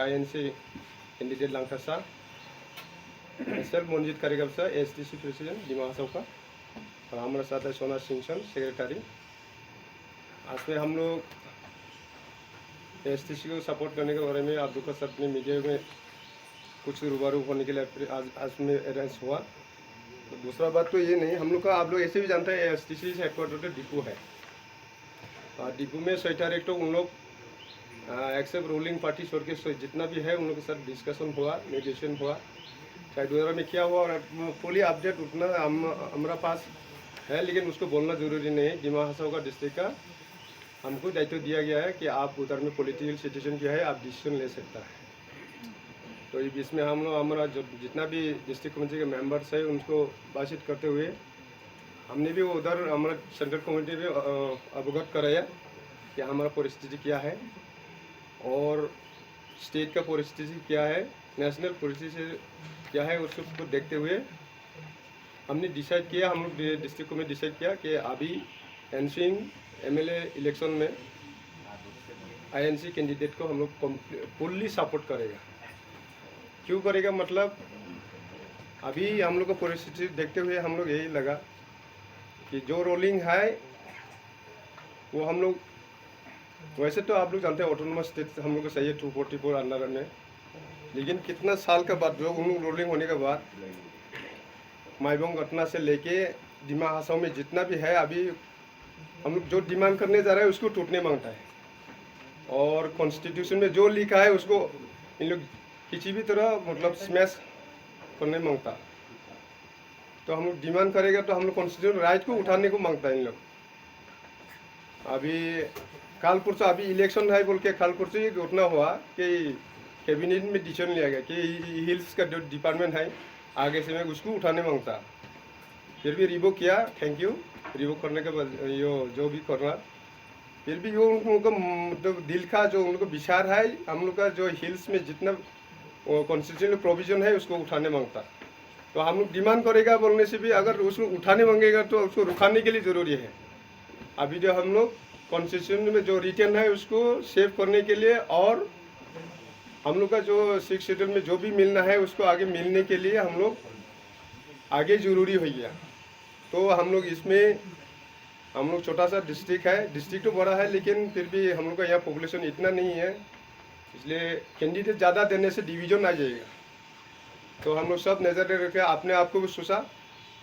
INC candidate लांगथा सा, self Manjit कारीगर सा STC प्रेसिडेंट डिमा हासाव का, और हमारे साथ है सोना सिंचन सेक्रेटरी। आज में हम लोग STC को सपोर्ट करने के बारे में आप लोग का सब अपने मीडिया में कुछ रूबरू होने के लिए आज में अरेंज हुआ। तो दूसरा बात तो ये नहीं, हम लोग का आप लोग ऐसे भी जानते हैं STC हेडक्वार्टर डिपो है, और डिपो में 6 तारीख तो उन लोग एक्सेप्ट रूलिंग पार्टी छोड़ के जितना भी है उन लोग के साथ डिस्कशन हुआ, नेगोशिएशन हुआ, चाहे दोबारा में क्या हुआ और फुली अपडेट उतना हमारा पास है, लेकिन उसको बोलना ज़रूरी नहीं है। डिमा हासाव का डिस्ट्रिक्ट का हमको दायित्व दिया गया है कि आप उधर में पॉलिटिकल सिचुएशन क्या है आप डिसीजन ले सकता है। तो बीच में हम लोग हमारा जो जितना भी डिस्ट्रिक्ट कमेटी के मेंबर्स है उनको बातचीत करते हुए हमने भी उधर हमारा सेंट्रल कमेटी में अवगत कराया कि हमारा परिस्थिति क्या है और स्टेट का परिस्थिति क्या है, नेशनल परिस्थिति क्या है, उसको देखते हुए हमने डिसाइड किया, हम लोग डिस्ट्रिक्ट में डिसाइड किया कि अभी एनसिंग MLA इलेक्शन में INC कैंडिडेट को हम लोग फुल्ली सपोर्ट करेगा। क्यों करेगा मतलब अभी हम लोग को परिस्थिति देखते हुए हम लोग यही लगा कि जो रोलिंग है वो हम लोग, वैसे तो आप लोग जानते हैं ऑटोनोमस स्टेट हम लोग को चाहिए 244 अंडर में, लेकिन कितना साल के बाद जो उन लोग रोलिंग होने के बाद माईबोंग घटना से लेके डिमा हासाव में जितना भी है अभी हम लोग जो डिमांड करने जा रहे हैं उसको टूटने मांगता है, और कॉन्स्टिट्यूशन में जो लिखा है उसको इन लोग किसी भी तरह मतलब स्मैश करने मांगता। तो हम लोग डिमांड करेगा तो हम लोग कॉन्स्टिट्यूशन राइट को उठाने को मांगता है इन लोग। अभी कल परसों अभी इलेक्शन है बोल के कल परसों ये घटना हुआ कि कैबिनेट में डिसीजन लिया गया कि हिल्स का जो डिपार्टमेंट है आगे से मैं उसको उठाने मांगता, फिर भी रिवोक किया। थैंक यू, रिवोक करने के बाद यो जो भी करना, फिर भी वो उन लोगों का मतलब दिल का जो उन लोग का विचार है हम लोग का जो हिल्स में जितना कॉन्स्टिट्यूशनल प्रोविजन है उसको उठाने मांगता। तो हम लोग डिमांड करेगा बोलने से भी अगर उसको उठाने मांगेगा तो उसको रुकाने के लिए ज़रूरी है। अभी जो हम लोग कॉन्स्टिट्यूशन में जो रिटर्न है उसको सेव करने के लिए और हम लोग का जो 6 शेड्यूल में जो भी मिलना है उसको आगे मिलने के लिए हम लोग आगे ज़रूरी हो गया। तो हम लोग इसमें हम लोग छोटा सा डिस्ट्रिक्ट है, डिस्ट्रिक्ट तो बड़ा है लेकिन फिर भी हम लोग का यहाँ पॉपुलेशन इतना नहीं है, इसलिए कैंडिडेट ज़्यादा देने से डिवीजन आ जाएगा। तो हम लोग सब नज़र रखे अपने आप को भी सोचा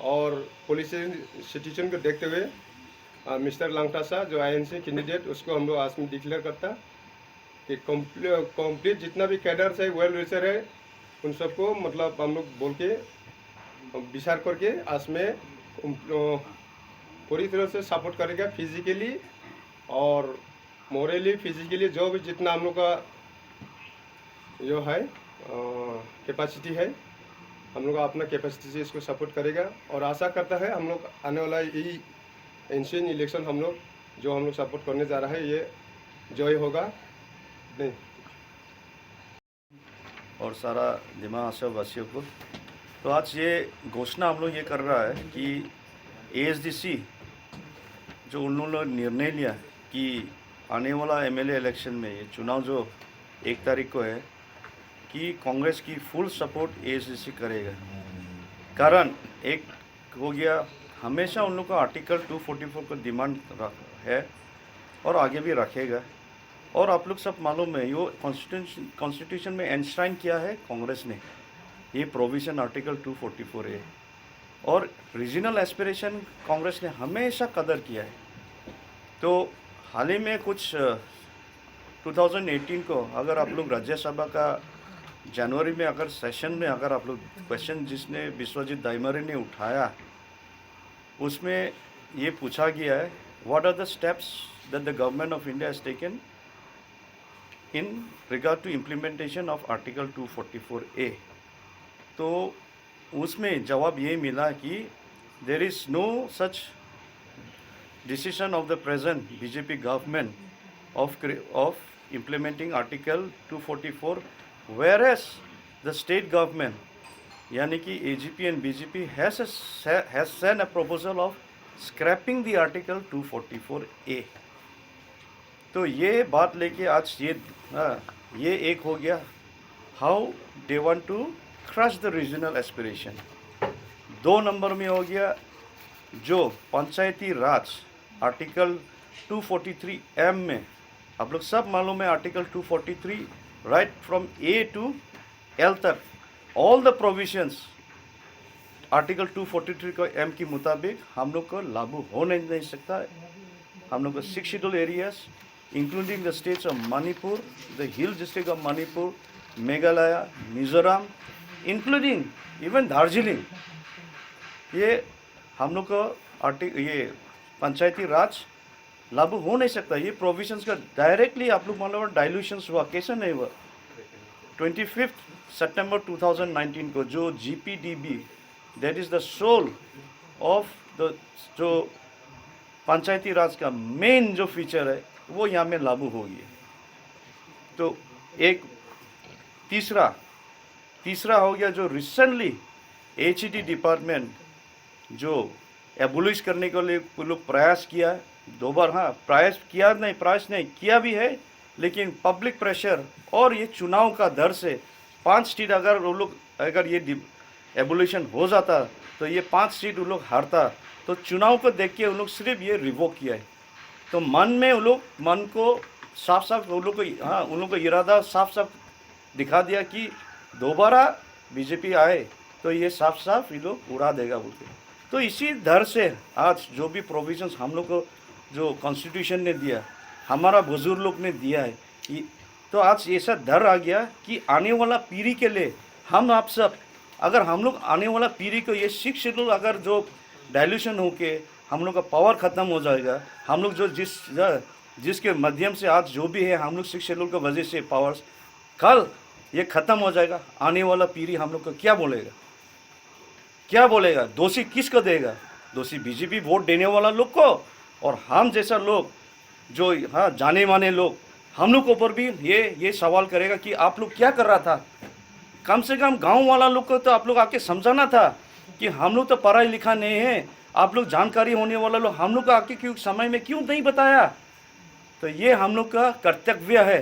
और पुलिस सिटीजन को देखते हुए मिस्टर लांगटा सा जो INC कैंडिडेट उसको हम लोग आज में डिक्लेयर करता कि कंप्लीट जितना भी कैडर्स है वेल विशर है उन सबको मतलब हम लोग बोल के विचार करके आज में पूरी तरह से सपोर्ट करेगा फिजिकली और मोरली फिजिकली जो भी जितना हम लोग का जो है कैपेसिटी है हम लोग अपना कैपेसिटी से इसको सपोर्ट करेगा। और आशा करता है हम लोग आने वाला यही एशियन इलेक्शन हम लोग जो हम लोग सपोर्ट करने जा रहा है ये जय होगा नहीं। और सारा डिमा हासाव वासियों को तो आज ये घोषणा हम लोग ये कर रहा है कि ASDC जो उन्होंने निर्णय लिया कि आने वाला MLA इलेक्शन में ये चुनाव जो 1 तारीख को है कि कांग्रेस की फुल सपोर्ट ASDC करेगा। कारण एक हो गया हमेशा उन लोग का आर्टिकल 244 का डिमांड है और आगे भी रखेगा। और आप लोग सब मालूम है यो कॉन्स्टिट्यूशन में एनश्राइन किया है कांग्रेस ने ये प्रोविज़न आर्टिकल 244A, और रीजनल एस्पिरेशन कांग्रेस ने हमेशा कदर किया है। तो हाल ही में कुछ 2018 को अगर आप लोग राज्यसभा का जनवरी में अगर सेशन में अगर आप लोग क्वेश्चन जिसने विश्वजीत दाइमरे ने उठाया उसमें ये पूछा गया है what are the steps that the government of India has taken in regard to implementation of article 244A। तो उसमें जवाब ये मिला कि there is no such decision of the present BJP government of implementing article 244 whereas the state government यानी कि AGP and BJP has sent a proposal of scrapping the article 244A। तो ये बात लेके आज ये एक हो गया how they want to crush the regional aspiration. 2 number में हो गया जो पंचायती राज आर्टिकल 243 एम में, आप लोग सब मालूम है article 243 right from A to L तक ऑल द प्रोविजंस आर्टिकल 243 को एम के मुताबिक हम लोग को लागू हो नहीं सकता। हम लोग को 6 schedule areas including the states of Manipur, the hill district of Manipur, Meghalaya, Mizoram, including even Darjeeling, ये हम लोग को ये पंचायती राज लागू हो नहीं सकता। ये प्रोविजंस का डायरेक्टली आप लोग मानो डाइल्यूशंस हुआ, कैसे नहीं हुआ। 25 सितंबर 2019 को जो GPDB that is the soul of the जो पंचायती राज का मेन जो फीचर है वो यहाँ में लागू हो गया। तो एक तीसरा हो गया जो रिसेंटली HED डिपार्टमेंट जो एबोलिश करने के लिए लोग प्रयास किया है, 2 बार, हाँ प्रयास नहीं किया भी है, लेकिन पब्लिक प्रेशर और ये चुनाव का डर से 5 सीट अगर वो लोग अगर ये एबोलिशन हो जाता तो ये 5 सीट वो लोग हारता, तो चुनाव को देख के उन लोग सिर्फ ये रिवोक किया है। तो मन को साफ उन लोग को इरादा साफ दिखा दिया कि दोबारा बीजेपी आए तो ये साफ ये लोग उड़ा देगा बोल के। तो इसी डर से आज जो भी प्रोविजंस हम लोग को जो कॉन्स्टिट्यूशन ने दिया, हमारा बुजुर्ग लोग ने दिया है, तो आज ऐसा डर आ गया कि आने वाला पीढ़ी के लिए हम आप सब, अगर हम लोग आने वाला पीढ़ी को ये 6 शेड्यूल अगर जो डाइल्यूशन होके हम लोग का पावर ख़त्म हो जाएगा, हम लोग जो जिसके माध्यम से आज जो भी है हम लोग 6 शेड्यूल की वजह से पावर्स कल ये ख़त्म हो जाएगा, आने वाला पीढ़ी हम लोग को क्या बोलेगा, दोषी किसको देगा? दोषी बीजेपी वोट देने वाला लोग को, और हम जैसा लोग जो हाँ जाने माने लोग, हम लोग के ऊपर भी ये सवाल करेगा कि आप लोग क्या कर रहा था। कम से कम गांव वाला लोग को तो आप लोग आके समझाना था कि हम लोग तो पढ़ा लिखा नहीं है, आप लोग जानकारी होने वाला लोग हम लोग को आके क्यों समय में क्यों नहीं बताया। तो ये हम लोग का कर्तव्य है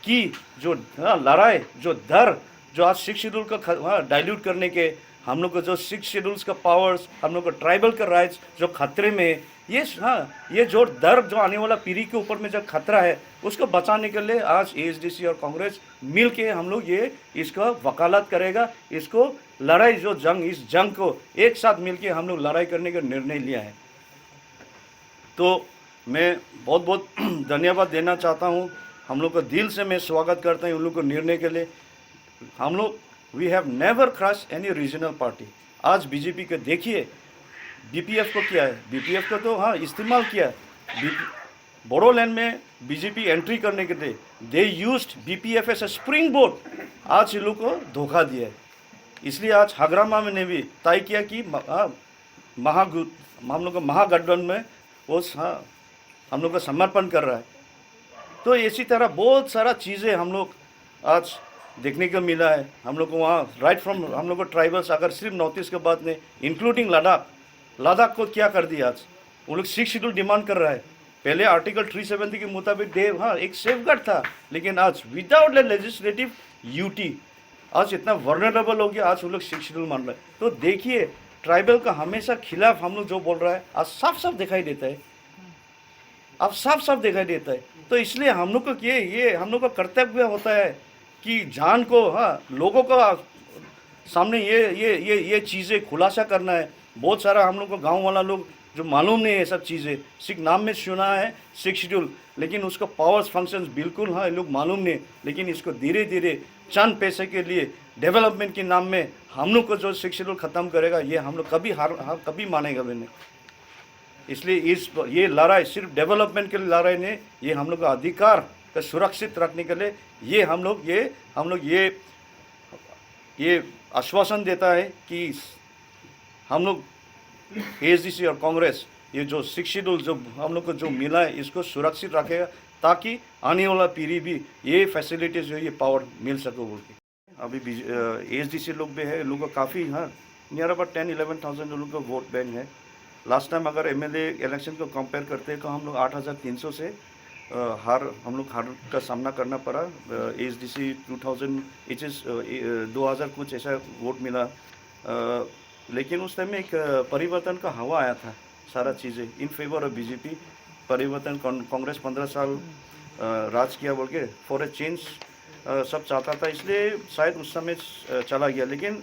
कि जो लड़ाई जो डर जो आज 6 शेड्यूल का डाइल्यूट करने के, हम लोग को जो 6 शेड्यूल्स का पावर्स, हम लोग को ट्राइबल का राइट्स जो खतरे में, ये जो डर जो आने वाला पीढ़ी के ऊपर में जो खतरा है उसको बचाने के लिए आज ASDC और कांग्रेस मिल के हम लोग इसका वकालत करेगा। इसको लड़ाई जो इस जंग को एक साथ मिल के हम लोग लड़ाई करने का निर्णय लिया है। तो मैं बहुत बहुत धन्यवाद देना चाहता हूँ, हम लोग को दिल से मैं स्वागत करता हूँ उन लोग को निर्णय के लिए। हम लोग we have never crush any regional party. आज बीजेपी को देखिए, BPF को किया है, BPF को तो हाँ इस्तेमाल किया है। बोडोलैंड में बीजेपी एंट्री करने के लिए they used BPF as a springboard, आज ये लोग को धोखा दिया है। इसलिए आज हगरामा में ने भी तय किया कि हम लोग को महागठबंधन में वो हम लोग को समर्पण कर रहा है। तो इसी तरह बहुत सारा चीज़ें हम लोग आज देखने को मिला है। हम लोग को वहाँ राइट फ्रॉम हम लोग को ट्राइबल्स, अगर सिर्फ नॉर्थ ईस्ट के बात नहीं, इंक्लूडिंग लद्दाख को क्या कर दिया आज, वो लोग 6 शेड्यूल डिमांड कर रहा है। पहले आर्टिकल 370 के मुताबिक एक सेफगार्ड था, लेकिन आज विदाउट लेजिस्लेटिव यूटी आज इतना वर्नरेबल हो गया, आज वो लोग 6 शेड्यूल मान रहे हैं। तो देखिए ट्राइबल का हमेशा खिलाफ हम लोग जो बोल रहा है आज साफ दिखाई देता है, अब साफ दिखाई देता है। तो इसलिए हम लोग को ये हम लोग का कर्तव्य होता है कि जान को लोगों का सामने ये चीज़ें खुलासा करना है। बहुत सारा हम लोग को गांव वाला लोग जो मालूम नहीं है सब चीज़ें, सिर्फ नाम में सुना है 6 शेड्यूल, लेकिन उसका पावर्स फंक्शंस बिल्कुल लोग मालूम नहीं। लेकिन इसको धीरे धीरे चंद पैसे के लिए डेवलपमेंट के नाम में हम लोग को जो 6 शेड्यूल ख़त्म करेगा, ये हम लोग कभी मानेगा भी नहीं। इसलिए ये लड़ाई सिर्फ डेवलपमेंट के लिए लड़ाई नहीं, ये हम लोग का अधिकार को सुरक्षित रखने के लिए ये हम लोग ये आश्वासन देता है कि हम लोग ASDC और कांग्रेस ये जो 6 शेड्यूल जो हम लोग को जो मिला है इसको सुरक्षित रखेगा, ताकि आने वाला पीढ़ी भी ये फैसिलिटीज जो ये पावर मिल सके बोल के। अभी ASDC लोग भी है, लोगों का काफ़ी नियर अबाउट 10-11,000 लोगों का वोट बैंक है। लास्ट टाइम अगर MLA इलेक्शन को कंपेयर करते हैं तो हम लोग 8,300 से हम लोग हार का सामना करना पड़ा। ASDC 2000 2000 कुछ ऐसा वोट मिला। लेकिन उस टाइम में एक परिवर्तन का हवा आया था, सारा चीज़ें इन फेवर ऑफ बीजेपी। परिवर्तन, कांग्रेस 15 साल राज किया बोल के फॉर ए चेंज सब चाहता था, इसलिए शायद उस समय चला गया। लेकिन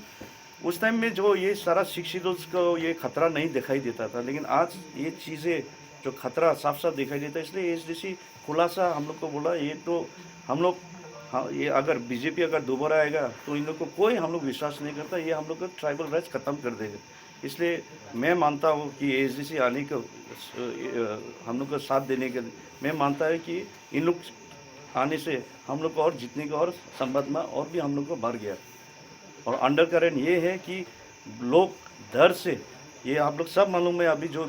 उस टाइम में जो ये सारा शिक्षित को ये खतरा नहीं दिखाई देता था, लेकिन आज ये चीज़ें जो खतरा साफ साफ दिखाई देता है। इसलिए ASDC खुलासा हम लोग को बोला, ये तो हम लोग, हाँ, ये अगर बीजेपी अगर दोबारा आएगा तो इन लोग को कोई हम लोग विश्वास नहीं करता, ये हम लोग को ट्राइबल राइट्स ख़त्म कर देगा। इसलिए मैं मानता हूँ कि ASDC आने को हम लोग का साथ देने के लिए मैं मानता है कि इन लोग आने से हम लोग को और जीतने का और संबंध में और भी हम लोग को बढ़ गया। और अंडर करेंट ये है कि लोग डर से, ये आप लोग सब मालूम है, अभी जो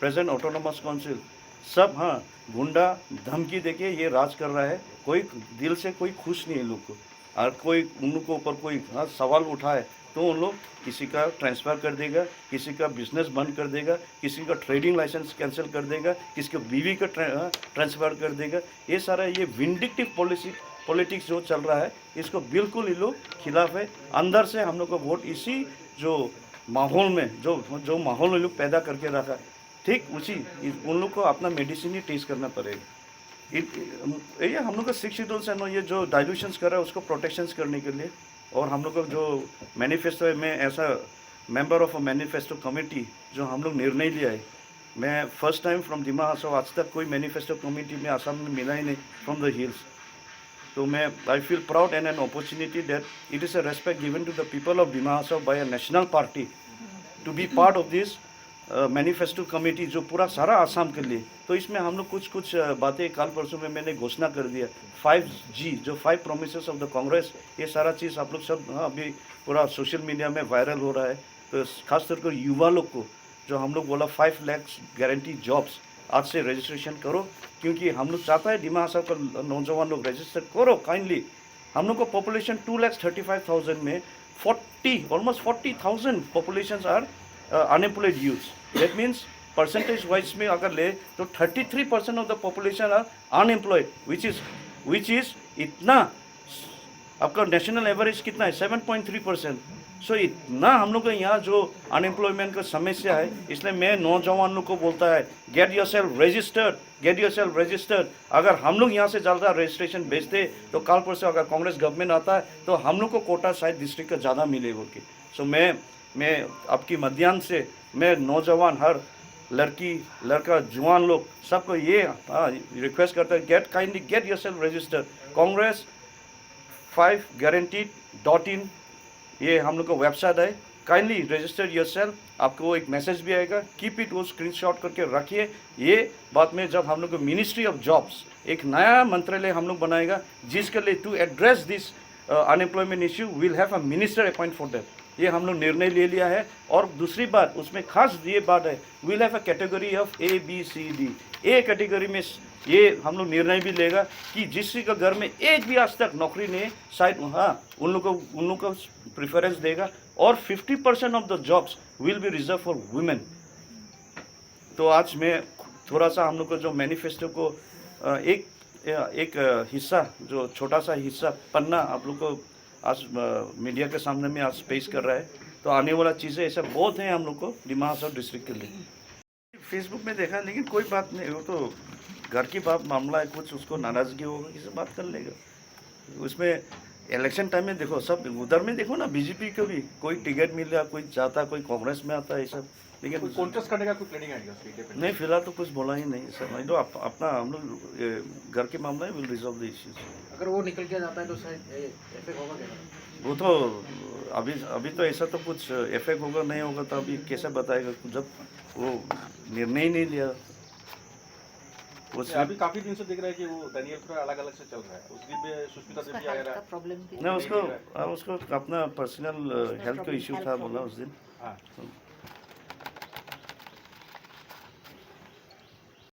प्रेजेंट ऑटोनोमस काउंसिल सब, हाँ, गुंडा धमकी देके ये राज कर रहा है। कोई दिल से कोई खुश नहीं है लोग को, और कोई उन लोग के ऊपर कोई सवाल उठाए तो उन लोग किसी का ट्रांसफ़र कर देगा, किसी का बिजनेस बंद कर देगा, किसी का ट्रेडिंग लाइसेंस कैंसिल कर देगा, किसी को बीवी का ट्रांसफ़र कर देगा। ये सारा ये विंडिक्टिव पॉलिटिक्स जो चल रहा है, इसको बिल्कुल ये लोग खिलाफ है। अंदर से हम लोग को वोट इसी जो माहौल में जो माहौल ये लोग पैदा करके रखा है, ठीक उसी उन लोग को अपना मेडिसिन ही टेस्ट करना पड़ेगा। ये हम लोग का शिक्षित से ये जो डाइल्यूशंस कर रहा है उसको प्रोटेक्शंस करने के लिए। और हम लोग का जो मैनिफेस्टो है, मैं ऐसा member of a manifesto committee जो हम लोग निर्णय लिया है, मैं फर्स्ट टाइम फ्रॉम दिमा हासाओ, आज तक कोई मैनिफेस्टो कमेटी में आसाम में मिला ही नहीं फ्रॉम द हिल्स। तो मैं I feel proud and an opportunity that it is a respect given to the people of Dima Hasao by a national party to be part of this manifesto committee जो पूरा सारा आसाम के लिए। तो इसमें हम लोग कुछ बातें काल परसों में मैंने घोषणा कर दिया, 5G जो 5 प्रोमिसेस ऑफ द कांग्रेस, ये सारा चीज़ आप लोग सब, हाँ, अभी पूरा सोशल मीडिया में वायरल हो रहा है। तो खासतौर पर युवा लोग को जो हम लोग बोला 5 लाख गारंटी जॉब्स, आज से रजिस्ट्रेशन करो, क्योंकि हम लोग चाहता है दिमा हासाओ का नौजवान लोग रजिस्टर करो काइंडली। हम लोग को पॉपुलेशन 2,35,000 में almost 40,000 population are unemployed youths. That means percentage wise में अगर ले तो 33% of the population are unemployed, which is इतना, आपका नेशनल एवरेज कितना है 7.3%। सो इतना हम लोग का यहाँ जो अनएम्प्लॉयमेंट का समस्या है, इसलिए मैं नौजवान लोग को बोलता है गेट योर सेल्फ रजिस्टर्ड। अगर हम लोग यहाँ से ज़्यादा रजिस्ट्रेशन भेजते तो कल परसों अगर कांग्रेस गवर्नमेंट आता है तो हम लोग को कोटा शायद डिस्ट्रिक्ट का ज़्यादा मिले बोल के। सो मैं आपकी माध्यम से मैं नौजवान हर लड़का जवान लोग सबको ये रिक्वेस्ट करता है, get your self registered. Congress 5guaranteed.in ये हम लोग का वेबसाइट है, काइंडली रजिस्टर योरसेल्फ। आपको एक मैसेज भी आएगा, कीप इट, वो स्क्रीनशॉट करके रखिए। ये बात में जब हम लोग को मिनिस्ट्री ऑफ जॉब्स एक नया मंत्रालय हम लोग बनाएगा, जिसके लिए to address this unemployment issue will have a minister appoint for that, ये हम लोग निर्णय ले लिया है। और दूसरी बात उसमें खास ये बात है, will have a category of ABCD। A category में ये हम लोग निर्णय भी लेगा कि जिसकी का घर में एक भी आज तक नौकरी नहीं, शायद हाँ उन लोग को प्रेफरेंस देगा। और 50% of the jobs will be reserve for women. तो आज मैं थोड़ा सा हम लोग को जो मैनिफेस्टो को एक हिस्सा, जो छोटा सा हिस्सा पन्ना आप लोग को आज मीडिया के सामने में आज पेश कर रहा है। तो आने वाला चीज़ें ऐसा बहुत हैं हम लोग को दिमा हासाओ डिस्ट्रिक्ट के लिए। फेसबुक में देखा, लेकिन कोई बात नहीं, वो तो घर की बात मामला है, कुछ उसको नाराज़गी होगा किसी बात कर लेगा। उसमें इलेक्शन टाइम में देखो, सब उधर में देखो ना, बीजेपी को भी कोई टिकट मिल रहा, कोई जाता, कोई कांग्रेस में आता है, ये सब। लेकिन कॉन्टेस्ट करने का कोई प्लानिंग है नहीं, फिलहाल तो कुछ बोला ही नहीं सर। तो अपना हम लोग घर के मामला है, विल रिजॉल्व द इश्यूज। अगर वो निकल के जाता है तो शायद इफेक्ट होगा क्या? वो तो अभी तो ऐसा तो कुछ इफेक्ट होगा नहीं होगा तो अभी कैसे बताएगा, जब वो निर्णय ही नहीं लिया। अभी काफी दिन से दिख रहा है कि वो दानियल थोड़ा अलग अलग से चल रहा है, उस दिन में सुष्मिता देवी आ रहा है नहीं, उसको अपना पर्सनल हेल्थ का इश्यू था बोला उस दिन। हाँ।